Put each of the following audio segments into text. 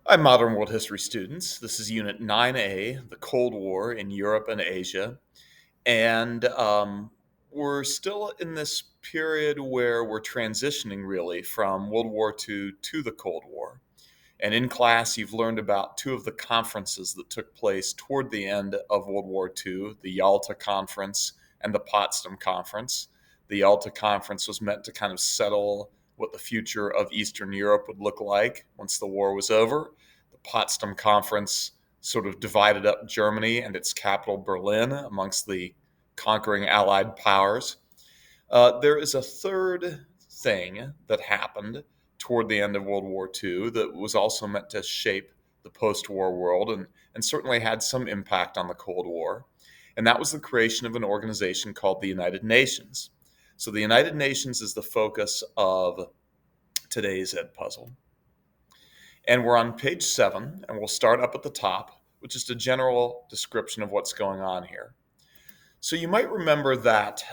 Hi, modern world history students. This is Unit 9A, the Cold War in Europe and Asia. And we're still in this period where we're transitioning really from World War II to the Cold War. And in class, you've learned about two of the conferences that took place toward the end of World War II, the Yalta Conference and the Potsdam Conference. The Yalta Conference was meant to kind of settle what the future of Eastern Europe would look like once the war was over. The Potsdam Conference sort of divided up Germany and its capital, Berlin, amongst the conquering Allied powers. There is a third thing that happened toward the end of World War II that was also meant to shape the post war world and certainly had some impact on the Cold War. And that was the creation of an organization called the United Nations. So the United Nations is the focus of today's Ed Puzzle. And we're on page 7, and we'll start up at the top with just a general description of what's going on here. So you might remember that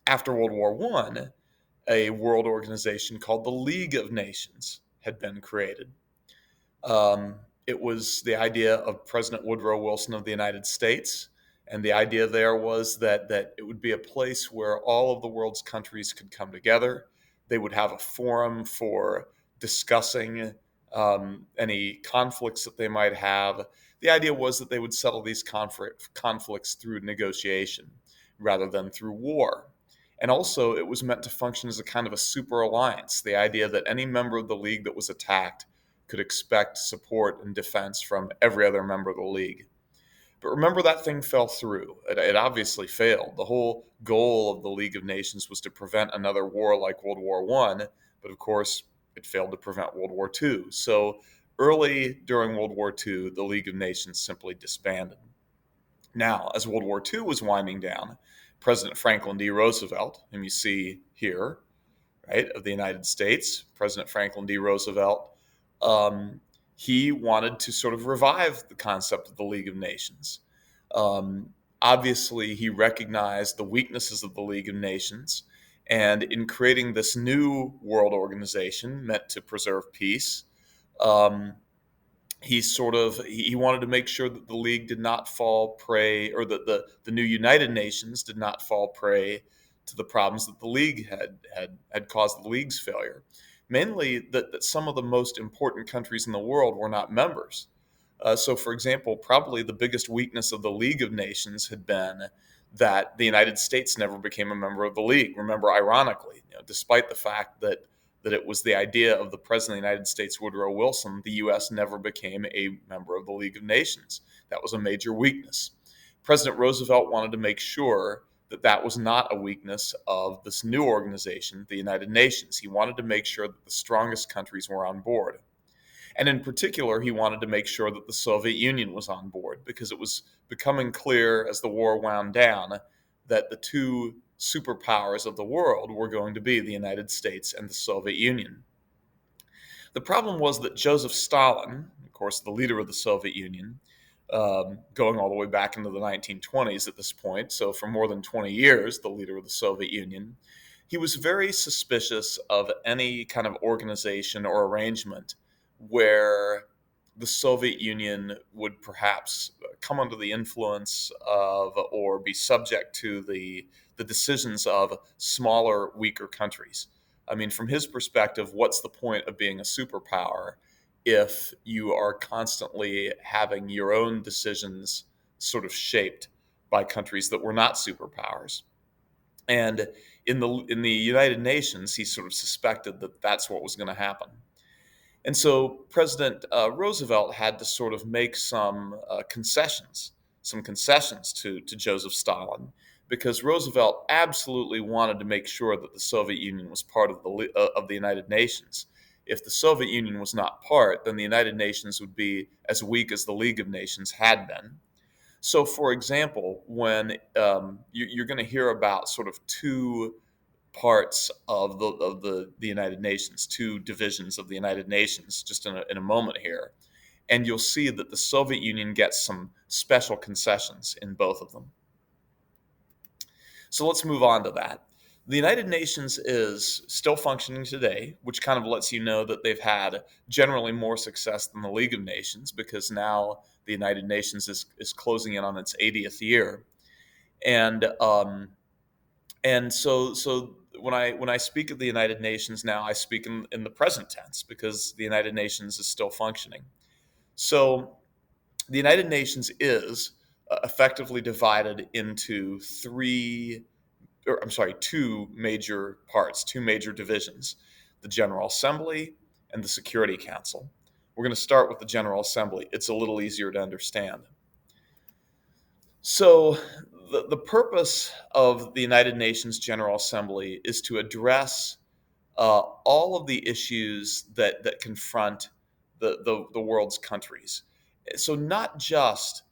after World War I, a world organization called the League of Nations had been created. It was the idea of President Woodrow Wilson of the United States. And the idea there was that it would be a place where all of the world's countries could come together. They would have a forum for discussing any conflicts that they might have. The idea was that they would settle these conflicts through negotiation rather than through war. And also, it was meant to function as a kind of a super alliance, the idea that any member of the League that was attacked could expect support and defense from every other member of the League. But remember, that thing fell through. It obviously failed. The whole goal of the League of Nations was to prevent another war like World War I, but of course, it failed to prevent World War II. So early during World War II, the League of Nations simply disbanded. Now, as World War II was winding down, President Franklin D. Roosevelt, whom you see here, right, of the United States, President Franklin D. Roosevelt, um, he wanted to sort of revive the concept of the League of Nations. Obviously, he recognized the weaknesses of the League of Nations, and in creating this new world organization meant to preserve peace, um, he wanted to make sure that the league did not fall prey, or that the new United Nations did not fall prey to the problems that the league had caused the league's failure. Mainly that some of the most important countries in the world were not members. So, for example, probably the biggest weakness of the League of Nations had been that the United States never became a member of the League. Remember, ironically, despite the fact that it was the idea of the President of the United States, Woodrow Wilson, the U.S. never became a member of the League of Nations. That was a major weakness. President Roosevelt wanted to make sure that that was not a weakness of this new organization, the United Nations. He wanted to make sure that the strongest countries were on board. And in particular, he wanted to make sure that the Soviet Union was on board because it was becoming clear as the war wound down that the two superpowers of the world were going to be the United States and the Soviet Union. The problem was that Joseph Stalin, of course, the leader of the Soviet Union, going all the way back into the 1920s at this point, so for more than 20 years, the leader of the Soviet Union, he was very suspicious of any kind of organization or arrangement where the Soviet Union would perhaps come under the influence of or be subject to the decisions of smaller, weaker countries. I mean, from his perspective, what's the point of being a superpower if you are constantly having your own decisions sort of shaped by countries that were not superpowers? And in the United Nations, he sort of suspected that that's what was going to happen. And so President Roosevelt had to sort of make some concessions to Joseph Stalin, because Roosevelt absolutely wanted to make sure that the Soviet Union was part of the United Nations. If the Soviet Union was not part, then the United Nations would be as weak as the League of Nations had been. So, for example, when you're going to hear about sort of two parts of the United Nations, two divisions of the United Nations, just in a moment here. And you'll see that the Soviet Union gets some special concessions in both of them. So let's move on to that. The United Nations is still functioning today, which kind of lets you know that they've had generally more success than the League of Nations, because now the United Nations is closing in on its 80th year. And so when I speak of the United Nations now, I speak in the present tense because the United Nations is still functioning. So the United Nations is effectively divided into two major parts, two major divisions: the General Assembly and the Security Council. We're going to start with the General Assembly. It's a little easier to understand. So, the purpose of the United Nations General Assembly is to address all of the issues that confront the world's countries. So not just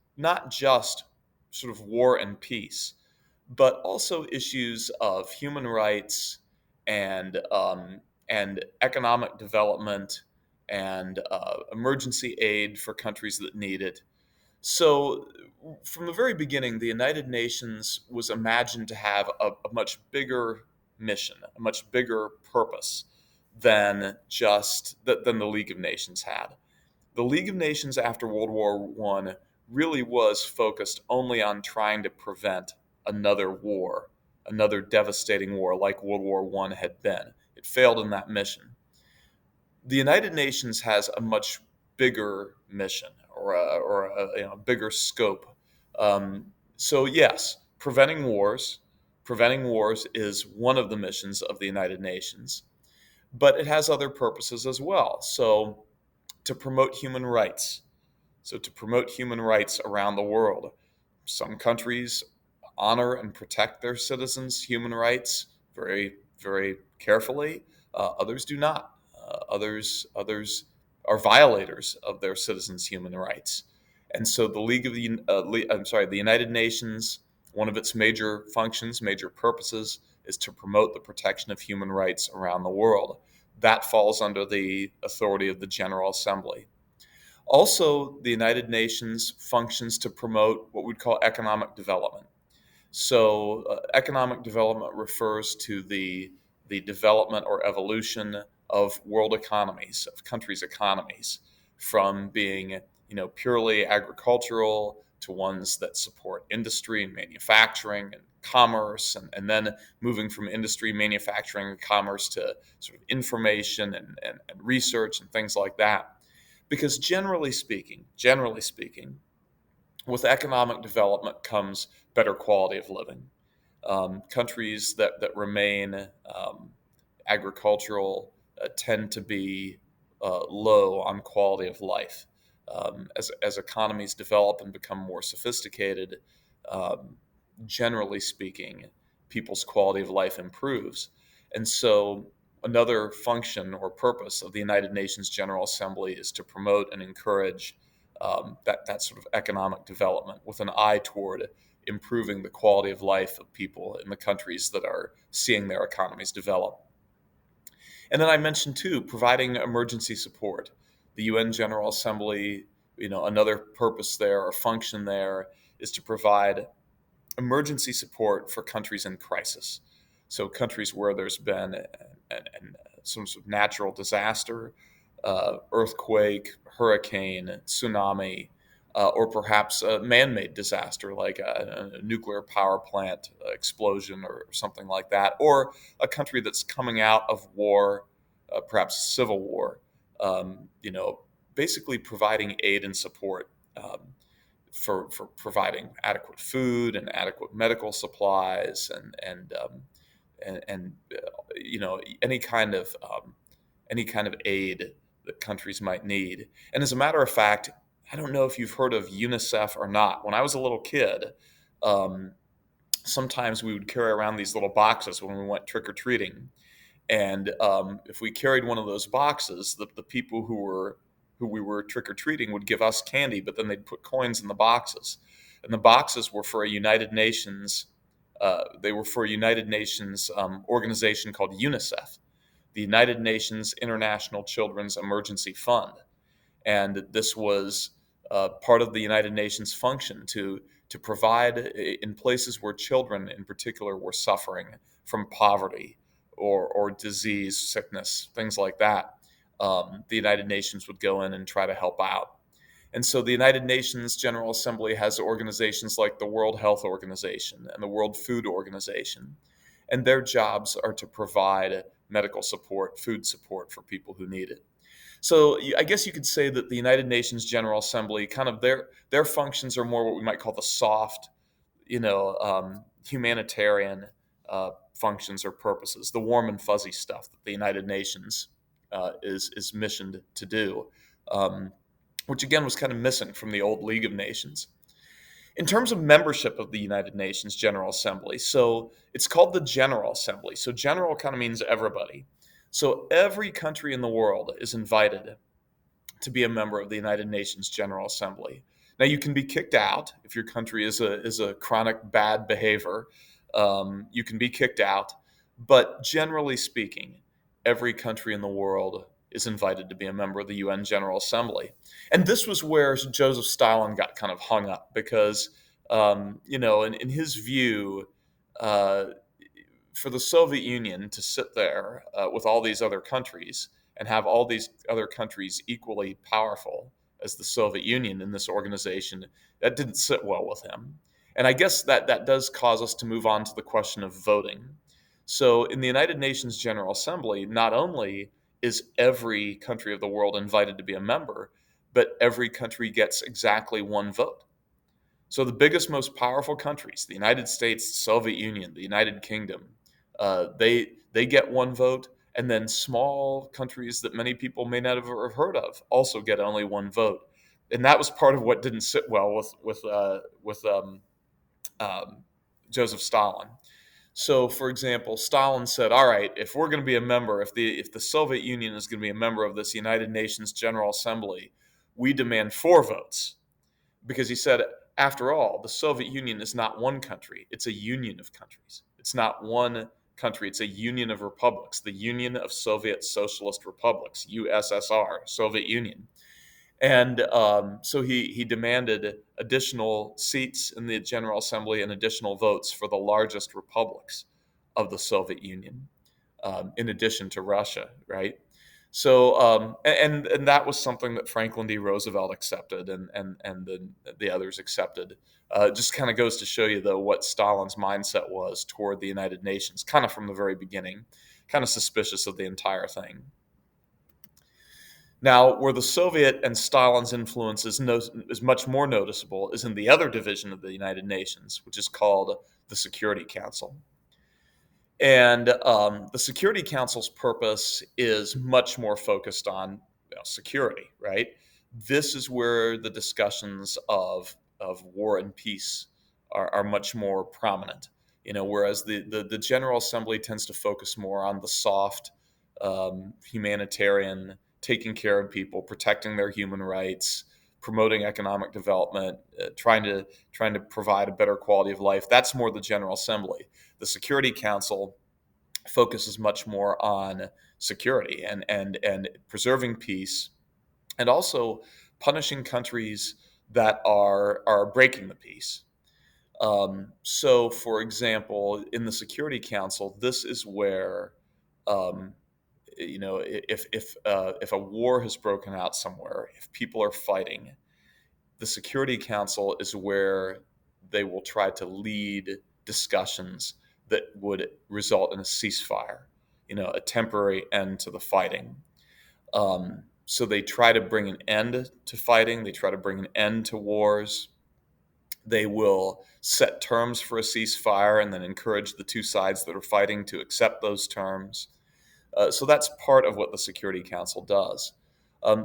sort of war and peace, but also issues of human rights and economic development and emergency aid for countries that need it. So, from the very beginning, the United Nations was imagined to have a much bigger mission, a much bigger purpose than the League of Nations had. The League of Nations after World War One really was focused only on trying to prevent another war, another devastating war like World War One had been. It failed in that mission. The United Nations has a much bigger mission, or a bigger scope. So yes, preventing wars is one of the missions of the United Nations, but it has other purposes as well. So to promote human rights, around the world. Some countries honor and protect their citizens' human rights very, very carefully. Others do not. Others are violators of their citizens' human rights. And so the League of the I'm sorry, the United Nations, one of its major functions, major purposes, is to promote the protection of human rights around the world. That falls under the authority of the General Assembly. Also, the United Nations functions to promote what we'd call economic development. So, economic development refers to the development or evolution of world economies, of countries' economies, from being purely agricultural to ones that support industry and manufacturing and commerce, and then moving from industry, manufacturing, and commerce to sort of information and research and things like that. Because generally speaking, with economic development comes better quality of living. Countries that remain agricultural tend to be low on quality of life. As economies develop and become more sophisticated, um, generally speaking, people's quality of life improves. And so, another function or purpose of the United Nations General Assembly is to promote and encourage that sort of economic development with an eye toward improving the quality of life of people in the countries that are seeing their economies develop. And then I mentioned too, providing emergency support. The UN General Assembly, another purpose there or function there is to provide emergency support for countries in crisis. So countries where there's been some sort of natural disaster, earthquake, hurricane, tsunami, or perhaps a man-made disaster like a nuclear power plant explosion or something like that, or a country that's coming out of war, perhaps civil war. Um, you know, Basically providing aid and support. For providing adequate food and adequate medical supplies and any kind of aid that countries might need. And as a matter of fact, I don't know if you've heard of UNICEF or not. When I was a little kid, um, sometimes we would carry around these little boxes when we went trick or treating, and if we carried one of those boxes, the people who we were trick or treating would give us candy, but then they'd put coins in the boxes, and the boxes were for a United Nations. They were for a United Nations organization called UNICEF, the United Nations International Children's Emergency Fund, and this was part of the United Nations function to provide in places where children in particular were suffering from poverty or disease, sickness, things like that. The United Nations would go in and try to help out. And so the United Nations General Assembly has organizations like the World Health Organization and the World Food Organization. And their jobs are to provide medical support, food support for people who need it. So I guess you could say that the United Nations General Assembly, kind of their functions are more what we might call the soft, humanitarian functions or purposes, the warm and fuzzy stuff that the United Nations is missioned to do, which again was kind of missing from the old League of Nations. In terms of membership of the United Nations General Assembly, so it's called the General Assembly. So general kind of means everybody. So every country in the world is invited to be a member of the United Nations General Assembly. Now you can be kicked out if your country is a chronic bad behavior. You can be kicked out, but generally speaking, every country in the world is invited to be a member of the UN General Assembly. And this was where Joseph Stalin got kind of hung up because, in his view, uh, for the Soviet Union to sit there with all these other countries and have all these other countries equally powerful as the Soviet Union in this organization, that didn't sit well with him. And I guess that does cause us to move on to the question of voting. So in the United Nations General Assembly, not only is every country of the world invited to be a member, but every country gets exactly one vote. So the biggest, most powerful countries, the United States, the Soviet Union, the United Kingdom, they get one vote, and then small countries that many people may not have heard of also get only one vote. And that was part of what didn't sit well with um, Joseph Stalin. So, for example, Stalin said, "All right, if we're going to be a member, if the Soviet Union is going to be a member of this United Nations General Assembly, we demand 4 votes." Because he said, after all, the Soviet Union is not one country, it's a union of countries. It's not one country, it's a union of republics, the Union of Soviet Socialist Republics, USSR, Soviet Union. And so he demanded additional seats in the General Assembly and additional votes for the largest republics of the Soviet Union, in addition to Russia, right? So, and that was something that Franklin D. Roosevelt accepted, and the others accepted. Just kind of goes to show you, though, what Stalin's mindset was toward the United Nations, kind of from the very beginning, kind of suspicious of the entire thing. Now, where the Soviet and Stalin's influence is much more noticeable is in the other division of the United Nations, which is called the Security Council. And the Security Council's purpose is much more focused on security, right? This is where the discussions of war and peace are much more prominent. Whereas the General Assembly tends to focus more on the soft, humanitarian, taking care of people, protecting their human rights, promoting economic development, trying to provide a better quality of life. That's more the General Assembly. The Security Council focuses much more on security and preserving peace, and also punishing countries that are breaking the peace. So, for example, in the Security Council, this is where, um, if a war has broken out somewhere, if people are fighting, the Security Council is where they will try to lead discussions that would result in a ceasefire, a temporary end to the fighting. So they try to bring an end to fighting. They try to bring an end to wars. They will set terms for a ceasefire and then encourage the two sides that are fighting to accept those terms. So that's part of what the Security Council does.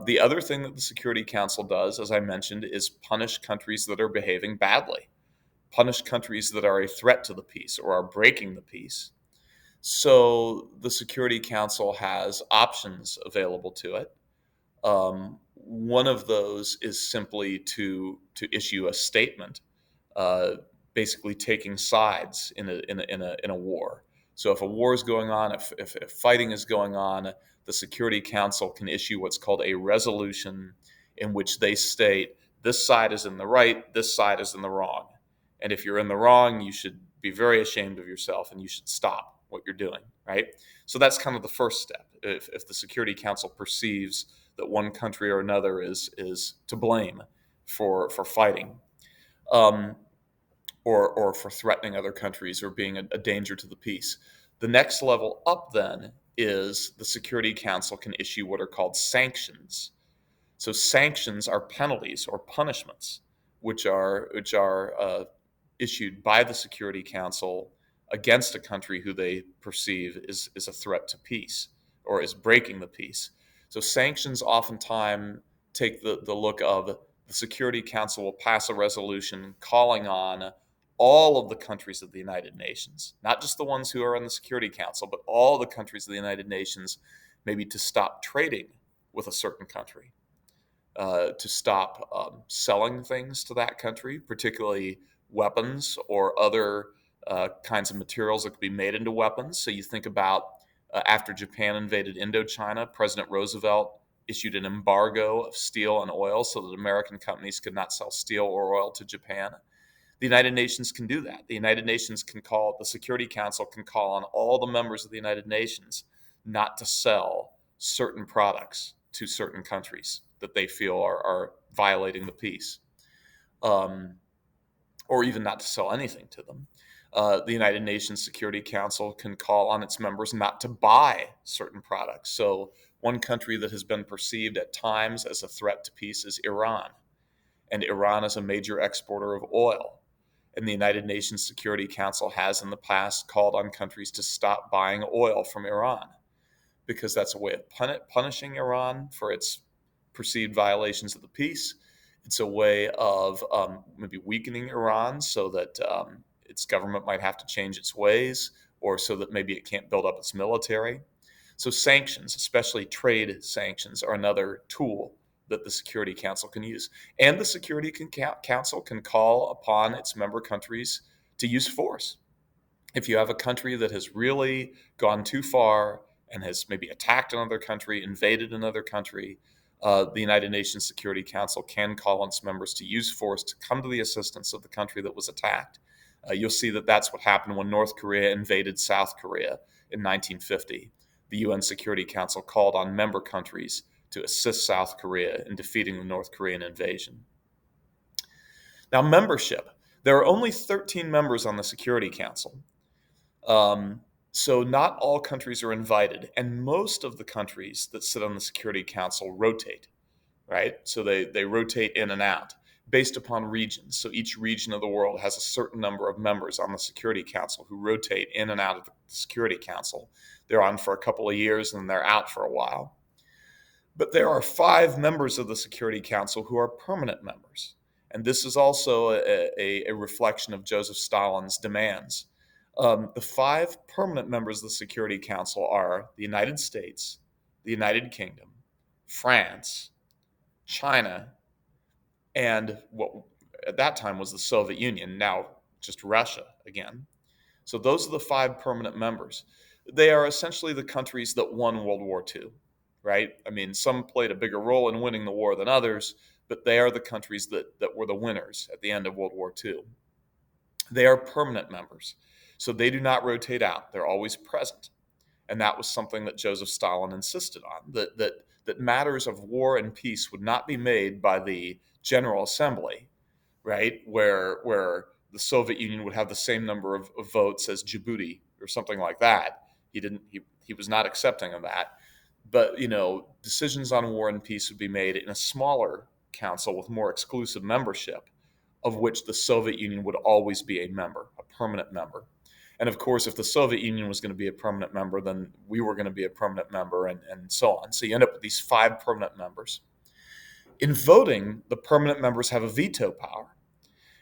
The other thing that the Security Council does, as I mentioned, is punish countries that are behaving badly, punish countries that are a threat to the peace or are breaking the peace. So the Security Council has options available to it. One of those is simply to issue a statement, uh, basically taking sides in a war. So if a war is going on, if fighting is going on, the Security Council can issue what's called a resolution in which they state this side is in the right, this side is in the wrong. And if you're in the wrong, you should be very ashamed of yourself and you should stop what you're doing, right? So that's kind of the first step. If the Security Council perceives that one country or another is to blame for fighting, um, or for threatening other countries or being a danger to the peace. The next level up then is the Security Council can issue what are called sanctions. So sanctions are penalties or punishments, which are issued by the Security Council against a country who they perceive is a threat to peace or is breaking the peace. So sanctions oftentimes take the look of the Security Council will pass a resolution calling on all of the countries of the United Nations, not just the ones who are in the Security Council, but all the countries of the United Nations, maybe to stop trading with a certain country, to stop selling things to that country, particularly weapons or other kinds of materials that could be made into weapons. So you think about after Japan invaded Indochina, President Roosevelt issued an embargo of steel and oil so that American companies could not sell steel or oil to Japan. The United Nations can do that. The United Nations can call, the Security Council can call on all the members of the United Nations not to sell certain products to certain countries that they feel are violating the peace, um, or even not to sell anything to them. The United Nations Security Council can call on its members not to buy certain products. So, one country that has been perceived at times as a threat to peace is Iran. And Iran is a major exporter of oil. And the United Nations Security Council has in the past called on countries to stop buying oil from Iran because that's a way of punishing Iran for its perceived violations of the peace. It's a way of maybe weakening Iran so that its government might have to change its ways, or so that maybe it can't build up its military. So sanctions, especially trade sanctions, are another tool that the Security Council can use. And the Security Council can call upon its member countries to use force. If you have a country that has really gone too far and has maybe attacked another country, invaded another country, the United Nations Security Council can call on its members to use force to come to the assistance of the country that was attacked. You'll see that that's what happened when North Korea invaded South Korea in 1950. The UN Security Council called on member countries to assist South Korea in defeating the North Korean invasion. Now, membership. There are only 13 members on the Security Council. So not all countries are invited, and most of the countries that sit on the Security Council rotate, right? So they rotate in and out based upon regions. So each region of the world has a certain number of members on the Security Council who rotate in and out of the Security Council. They're on for a couple of years and they're out for a while. But there are 5 members of the Security Council who are permanent members. And this is also a reflection of Joseph Stalin's demands. The 5 permanent members of the Security Council are the United States, the United Kingdom, France, China, and what at that time was the Soviet Union, now just Russia again. So those are the 5 permanent members. They are essentially the countries that won World War II, right? I mean, some played a bigger role in winning the war than others, but they are the countries that were the winners at the end of World War II. They are permanent members. So they do not rotate out. They're always present. And that was something that Joseph Stalin insisted on, that matters of war and peace would not be made by the General Assembly, right? Where the Soviet Union would have the same number of votes as Djibouti or something like that. He was not accepting of that. But, decisions on war and peace would be made in a smaller council with more exclusive membership, of which the Soviet Union would always be a member, a permanent member. And of course, if the Soviet Union was going to be a permanent member, then we were going to be a permanent member, and so on. So you end up with these 5 permanent members. In voting, the permanent members have a veto power.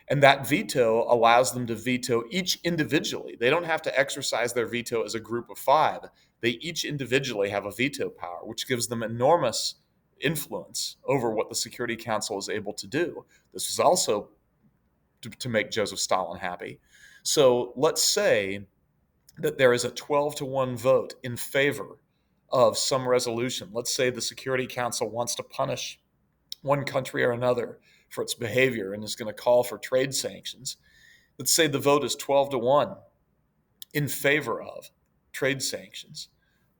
And that veto allows them to veto each individually. They don't have to exercise their veto as a group of 5. They each individually have a veto power, which gives them enormous influence over what the Security Council is able to do. This is also to make Joseph Stalin happy. So let's say that there is a 12-1 vote in favor of some resolution. Let's say the Security Council wants to punish one country or another for its behavior and is going to call for trade sanctions. Let's say the vote is 12-1 in favor of trade sanctions,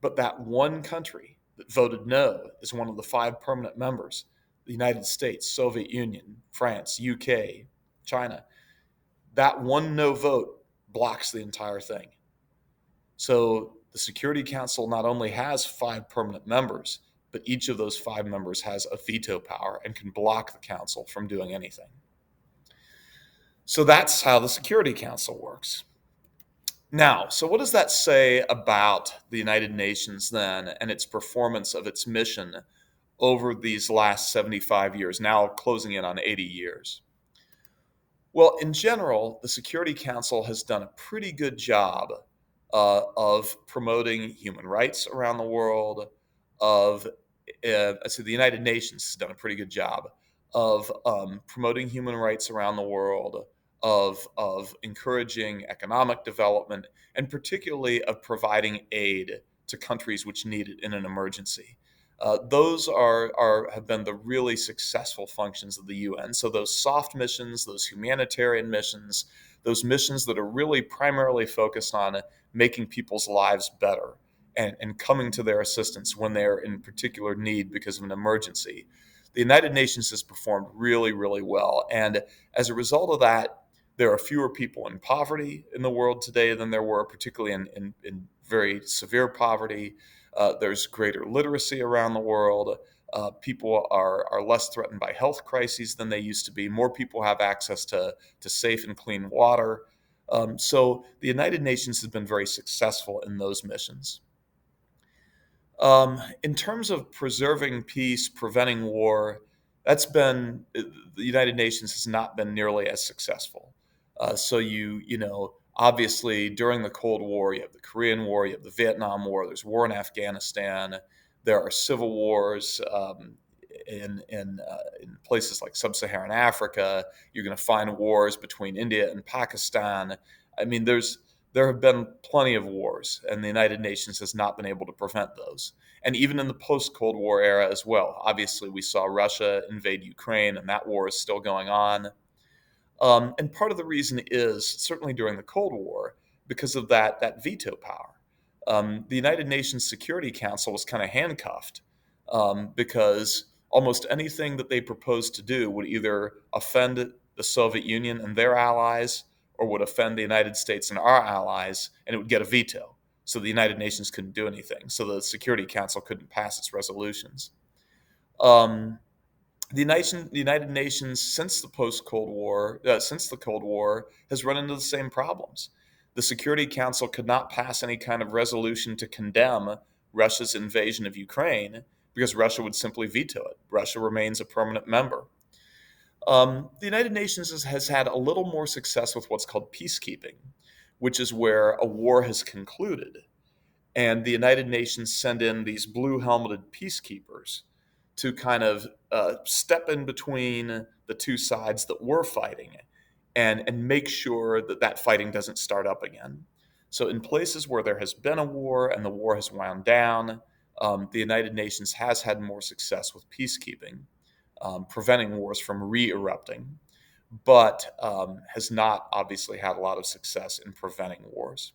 but that one country that voted no is one of the five permanent members: the United States, Soviet Union, France, UK, China. That one no vote blocks the entire thing. So the Security Council not only has five permanent members, but each of those five members has a veto power and can block the council from doing anything. So that's how the Security Council works. Now, so what does that say about the United Nations then and its performance of its mission over these last 75 years, now closing in on 80 years? Well, in general, the Security Council has done a pretty good job of promoting human rights around the world. So the United Nations has done a pretty good job of promoting human rights around the world, of encouraging economic development, and particularly of providing aid to countries which need it in an emergency. Those have been the really successful functions of the UN. So those soft missions, those humanitarian missions, those missions that are really primarily focused on making people's lives better and coming to their assistance when they're in particular need because of an emergency. The United Nations has performed really, really well. And as a result of that, there are fewer people in poverty in the world today than there were, particularly in very severe poverty. There's greater literacy around the world. People are less threatened by health crises than they used to be. More people have access to safe and clean water. So the United Nations has been very successful in those missions. In terms of preserving peace, preventing war, the United Nations has not been nearly as successful. So obviously during the Cold War, you have the Korean War, you have the Vietnam War, there's war in Afghanistan, there are civil wars in places like sub-Saharan Africa. You're going to find wars between India and Pakistan. I mean, there have been plenty of wars, and the United Nations has not been able to prevent those. And even in the post-Cold War era as well. Obviously, we saw Russia invade Ukraine, and that war is still going on. And part of the reason is, certainly during the Cold War, because of that veto power. The United Nations Security Council was kind of handcuffed because almost anything that they proposed to do would either offend the Soviet Union and their allies, or would offend the United States and our allies, and it would get a veto. So the United Nations couldn't do anything. So the Security Council couldn't pass its resolutions. Um, the United Nations, since the Cold War, has run into the same problems. The Security Council could not pass any kind of resolution to condemn Russia's invasion of Ukraine because Russia would simply veto it. Russia remains a permanent member. The United Nations has had a little more success with what's called peacekeeping, which is where a war has concluded, and the United Nations send in these blue helmeted peacekeepers to kind of step in between the two sides that were fighting and make sure that fighting doesn't start up again. So, in places where there has been a war and the war has wound down, the United Nations has had more success with peacekeeping, preventing wars from re erupting, but has not obviously had a lot of success in preventing wars.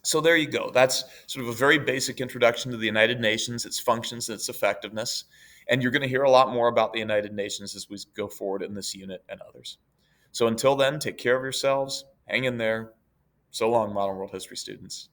So there you go. That's sort of a very basic introduction to the United Nations, its functions, and its effectiveness. And you're going to hear a lot more about the United Nations as we go forward in this unit and others. So until then, take care of yourselves, hang in there. So long, modern world history students.